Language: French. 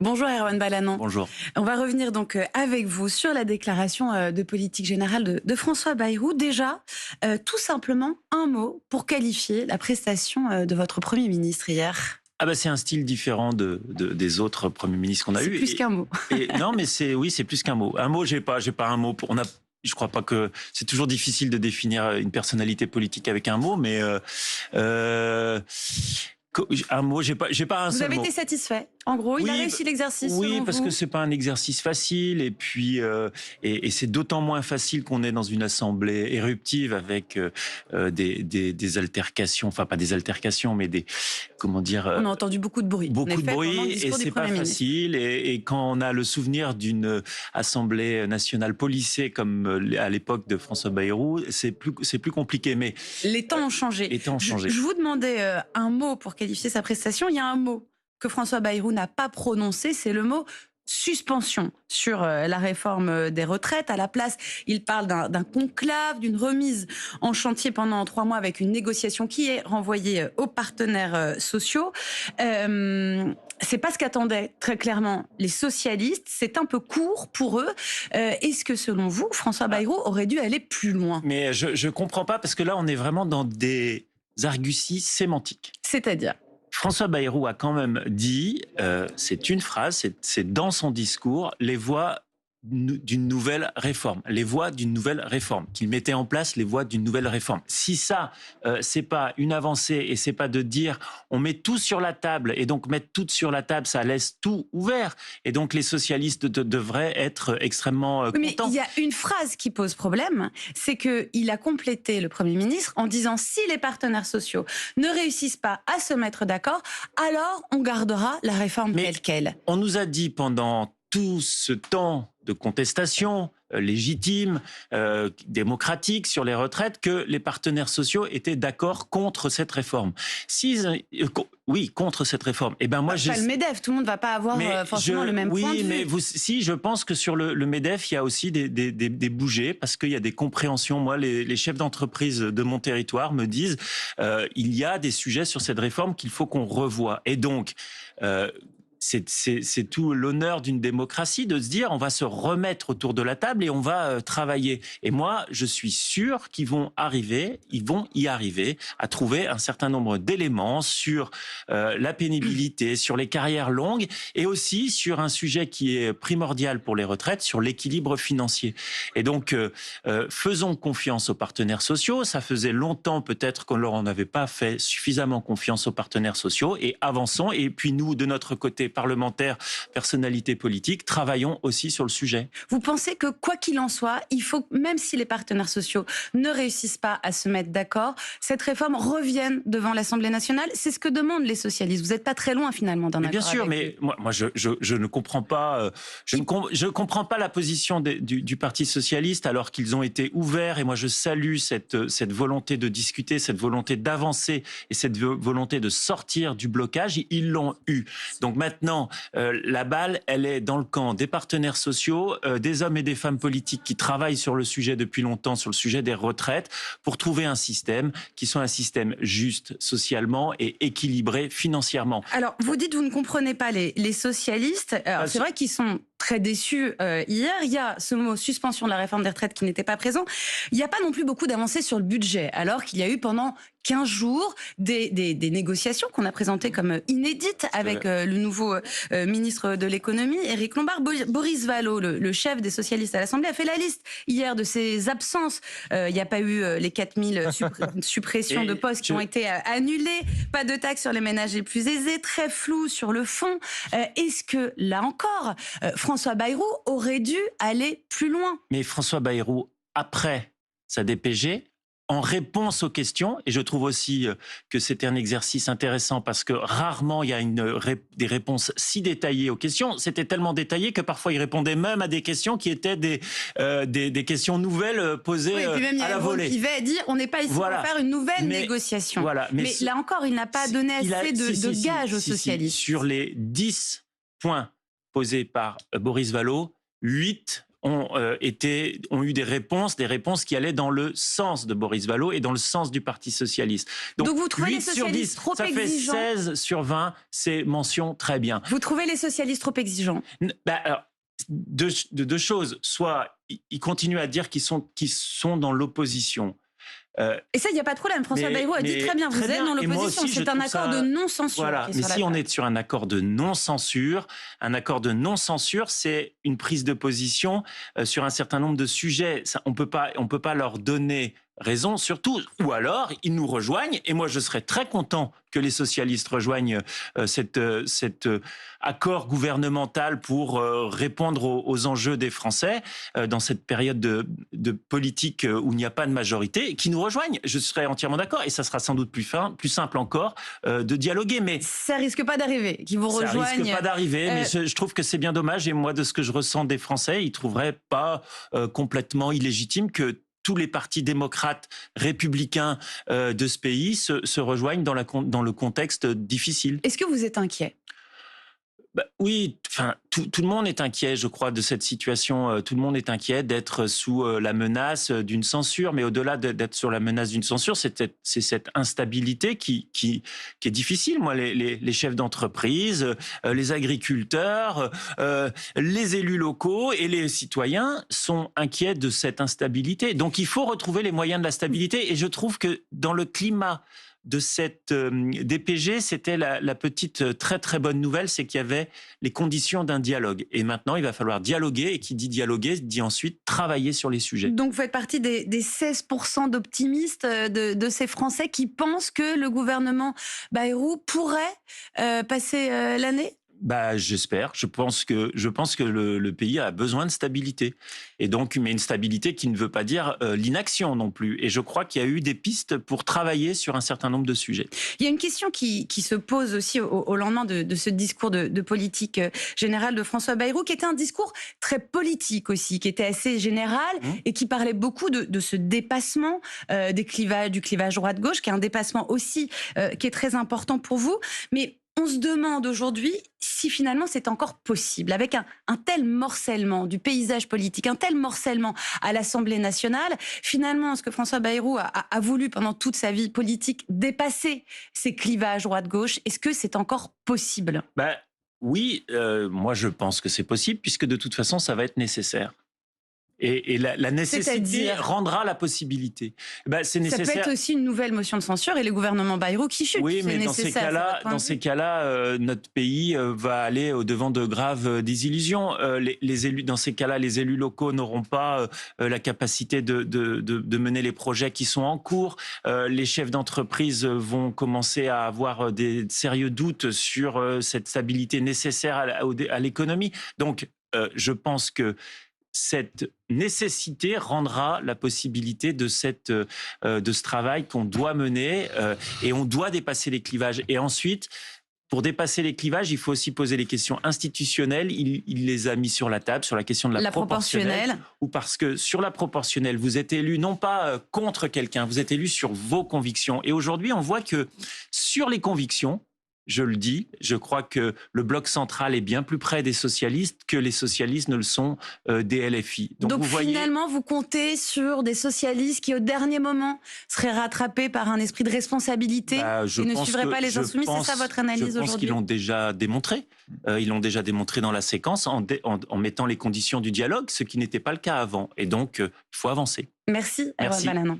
Bonjour Erwan Balanan. Bonjour. On va revenir donc avec vous sur la déclaration de politique générale de François Bayrou. Déjà, tout simplement un mot pour qualifier la prestation de votre Premier ministre hier. Ah bah c'est un style différent des autres premiers ministres qu'on a eu. C'est plus qu'un mot. Non, mais c'est plus qu'un mot. Un mot, j'ai pas un mot pour. Je crois pas que c'est toujours difficile de définir une personnalité politique avec un mot, mais un mot, j'ai pas un Vous seul avez mot. été satisfait. En gros, il a réussi l'exercice. Oui, selon parce vous que c'est pas un exercice facile, et puis et c'est d'autant moins facile qu'on est dans une assemblée éruptive avec des altercations, enfin pas des altercations, mais des comment dire. On a entendu beaucoup de bruit. Beaucoup de bruit, et c'est pas facile. Et quand on a le souvenir d'une assemblée nationale policée comme à l'époque de François Bayrou, c'est plus compliqué. Mais les temps ont changé. Les temps ont changé. Je vous demandais un mot pour qualifier sa prestation. Il y a un mot que François Bayrou n'a pas prononcé, c'est le mot suspension sur la réforme des retraites. À la place, il parle d'un conclave, d'une remise en chantier pendant 3 mois avec une négociation qui est renvoyée aux partenaires sociaux. C'est pas ce qu'attendaient très clairement les socialistes. C'est un peu court pour eux. Est-ce que selon vous, François Bayrou aurait dû aller plus loin? Mais je comprends pas, parce que là, on est vraiment dans des arguties sémantiques. C'est-à-dire? François Bayrou a quand même dit, c'est une phrase, c'est dans son discours, les voies d'une nouvelle réforme, les voies d'une nouvelle réforme, qu'il mettait en place les voies d'une nouvelle réforme. Si ça, c'est pas une avancée, et c'est pas de dire on met tout sur la table, et donc mettre tout sur la table, ça laisse tout ouvert, et donc les socialistes devraient être extrêmement contents. Mais il y a une phrase qui pose problème, c'est qu'il a complété le Premier ministre en disant si les partenaires sociaux ne réussissent pas à se mettre d'accord, alors on gardera la réforme telle qu'elle. On nous a dit pendant tout ce temps de contestation légitime, démocratique sur les retraites, que les partenaires sociaux étaient d'accord contre cette réforme. Oui, contre cette réforme. Et ben moi, pas le MEDEF, tout le monde ne va pas avoir forcément le même point de vue. Oui, mais si, je pense que sur le MEDEF, il y a aussi des bougées, parce qu'il y a des compréhensions. Moi, les chefs d'entreprise de mon territoire me disent il y a des sujets sur cette réforme qu'il faut qu'on revoie. Et donc, c'est tout l'honneur d'une démocratie de se dire on va se remettre autour de la table et on va travailler. Et moi, je suis sûr qu'ils vont y arriver à trouver un certain nombre d'éléments sur la pénibilité, sur les carrières longues, et aussi sur un sujet qui est primordial pour les retraites, sur l'équilibre financier. Et donc, faisons confiance aux partenaires sociaux. Ça faisait longtemps peut-être qu'on leur en avait pas fait suffisamment confiance aux partenaires sociaux, et avançons. Et puis nous, de notre côté, parlementaires, personnalités politiques, travaillons aussi sur le sujet. Vous pensez que quoi qu'il en soit, il faut, même si les partenaires sociaux ne réussissent pas à se mettre d'accord, cette réforme revienne devant l'Assemblée nationale? C'est ce que demandent les socialistes. Vous n'êtes pas très loin finalement d'un accord. Bien sûr, mais moi je ne comprends pas. Je comprends pas la position du Parti socialiste, alors qu'ils ont été ouverts. Et moi je salue cette volonté de discuter, cette volonté d'avancer, et cette volonté de sortir du blocage. Ils l'ont eu. Donc maintenant, la balle, elle est dans le camp des partenaires sociaux, des hommes et des femmes politiques qui travaillent sur le sujet depuis longtemps, sur le sujet des retraites, pour trouver un système qui soit un système juste socialement et équilibré financièrement. Alors, vous dites vous ne comprenez pas les socialistes. C'est vrai qu'ils sont très déçus hier. Il y a ce mot suspension de la réforme des retraites qui n'était pas présent. Il n'y a pas non plus beaucoup d'avancées sur le budget, alors qu'il y a eu pendant 15 jours des négociations qu'on a présentées comme inédites avec le nouveau ministre de l'économie, Éric Lombard. Boris Vallaud, le chef des socialistes à l'Assemblée, a fait la liste hier de ses absences. Il n'y a pas eu les 4000 suppressions de postes qui ont été annulées, pas de taxes sur les ménages les plus aisés, très flou sur le fond. Est-ce que, là encore, François Bayrou aurait dû aller plus loin? Mais François Bayrou, après sa DPG, en réponse aux questions, et je trouve aussi que c'était un exercice intéressant, parce que rarement il y a des réponses si détaillées aux questions. C'était tellement détaillé que parfois il répondait même à des questions qui étaient des questions nouvelles posées et puis même, à la volée. Il va dire on n'est pas ici pour faire une nouvelle négociation. Mais là encore, il n'a pas donné assez de gages aux socialistes. Sur les 10 points posés par Boris Vallaud, 8 ont eu des réponses qui allaient dans le sens de Boris Vallaud et dans le sens du Parti socialiste. Donc vous trouvez les 8 sur 10, socialistes trop exigeants? Ça fait 16 sur 20, c'est mention très bien. Vous trouvez les socialistes trop exigeants? Alors, deux choses. Soit ils continuent à dire qu'ils sont dans l'opposition. Et ça, il n'y a pas de problème. François Bayrou a dit très bien, vous êtes dans l'opposition. C'est un accord de non-censure. Voilà. Mais si on est sur un accord de non-censure, c'est une prise de position sur un certain nombre de sujets. Ça, on peut pas leur donner raison, surtout, ou alors ils nous rejoignent, et moi je serais très content que les socialistes rejoignent cet accord gouvernemental pour répondre aux enjeux des Français dans cette période de politique où il n'y a pas de majorité, et qui nous rejoignent. Je serais entièrement d'accord, et ça sera sans doute plus simple encore de dialoguer. Mais ça risque pas d'arriver, qu'ils vous rejoignent. Ça risque pas d'arriver, mais je trouve que c'est bien dommage, et moi de ce que je ressens des Français, ils trouveraient pas complètement illégitime que tous les partis démocrates républicains de ce pays se rejoignent dans le contexte difficile. Est-ce que vous êtes inquiet ? Oui, enfin, tout le monde est inquiet, je crois, de cette situation. Tout le monde est inquiet d'être sous la menace d'une censure, mais au-delà d'être sur la menace d'une censure, c'est cette instabilité qui est difficile. Moi, les chefs d'entreprise, les agriculteurs, les élus locaux et les citoyens sont inquiets de cette instabilité. Donc, il faut retrouver les moyens de la stabilité. Et je trouve que dans le climat de cette DPG, c'était la petite très très bonne nouvelle, c'est qu'il y avait les conditions d'un dialogue. Et maintenant, il va falloir dialoguer, et qui dit dialoguer, dit ensuite travailler sur les sujets. Donc vous faites partie des 16% d'optimistes de ces Français qui pensent que le gouvernement Bayrou pourrait passer l'année ? J'espère. Je pense que le pays a besoin de stabilité. Et donc, mais une stabilité qui ne veut pas dire l'inaction non plus. Et je crois qu'il y a eu des pistes pour travailler sur un certain nombre de sujets. Il y a une question qui se pose aussi au lendemain de ce discours de politique générale de François Bayrou, qui était un discours très politique aussi, qui était assez général et qui parlait beaucoup de ce dépassement du clivage droite-gauche, qui est un dépassement aussi qui est très important pour vous. Mais on se demande aujourd'hui si finalement c'est encore possible, avec un tel morcellement du paysage politique, un tel morcellement à l'Assemblée nationale. Finalement, ce que François Bayrou a voulu pendant toute sa vie politique, dépasser ces clivages droite-gauche, est-ce que c'est encore possible ? Oui, moi je pense que c'est possible, puisque de toute façon ça va être nécessaire. Et la nécessité rendra la possibilité. C'est nécessaire. Ça peut être aussi une nouvelle motion de censure et le gouvernement Bayrou qui chute. Oui, mais dans ces cas-là, notre pays va aller au-devant de graves désillusions. Les élus, dans ces cas-là, les élus locaux n'auront pas la capacité de mener les projets qui sont en cours. Les chefs d'entreprise vont commencer à avoir des sérieux doutes sur cette stabilité nécessaire à l'économie. Donc, je pense que cette nécessité rendra la possibilité de ce travail qu'on doit mener et on doit dépasser les clivages. Et ensuite, pour dépasser les clivages, il faut aussi poser les questions institutionnelles. Il les a mis sur la table, sur la question de la proportionnelle. Ou parce que sur la proportionnelle, vous êtes élu non pas contre quelqu'un, vous êtes élu sur vos convictions. Et aujourd'hui, on voit que sur les convictions, je le dis, je crois que le bloc central est bien plus près des socialistes que les socialistes ne le sont des LFI. Donc finalement, vous comptez sur des socialistes qui, au dernier moment, seraient rattrapés par un esprit de responsabilité et ne suivraient pas les insoumis. C'est ça votre analyse aujourd'hui ? Je pense qu'ils l'ont déjà démontré. Ils l'ont déjà démontré dans la séquence en mettant les conditions du dialogue, ce qui n'était pas le cas avant. Et donc, il faut avancer. Merci, Erwan Balanant.